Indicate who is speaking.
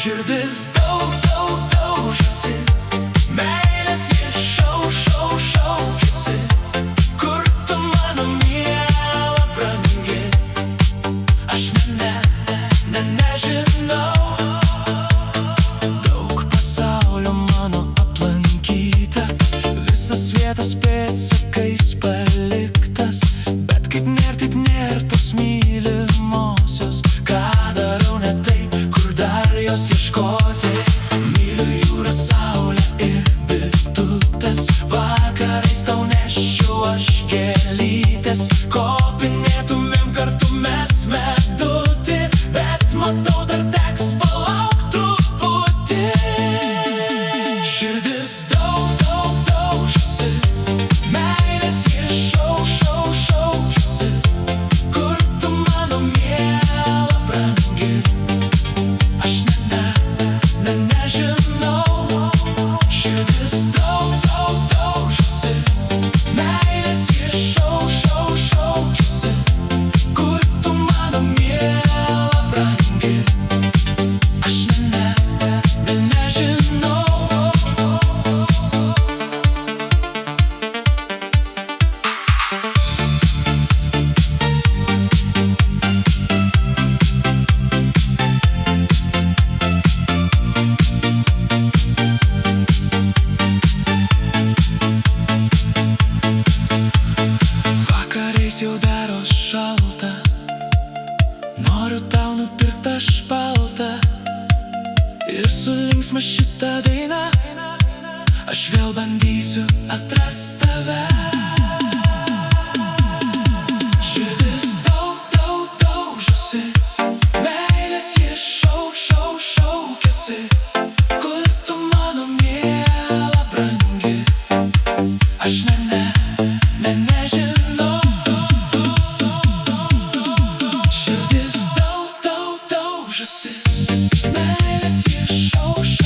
Speaker 1: Širdis daužosi, meilės ji šaukiasi. Kur tu mano miela brangi? Aš nežinau. Daug pasaulio mano aplankyta, visas vietas pėdsakais paliktas. Bet kaip nėr tos mylimosios, ką darau ne taip, kur dar jos ieškoti. Myliu jūrą, saulę ir bitutes, vakarais tau nešiu aš gėlytes. Kopinėtumėm kartu mes medutį, bet matau dar teks palaukt truputį. Širdis daužosi, meilės ji šaukiasi. Kur tu mano miela brangi? Aš nežinau. Širdis daužosi, meilės ji šaukiasi. Kur tu mano miela brangi? Aš nežinau. Vakarais jau daro šalta, noriu tau nupirkt aš baltą ir su linksma šita daina aš vėl bandysiu atrast tave. Širdis daužosi, meilės ji šaukiasi. Kur tu mano miela brangi? Aš nežinau. Širdis daužosi, meilės ji šaukiasi.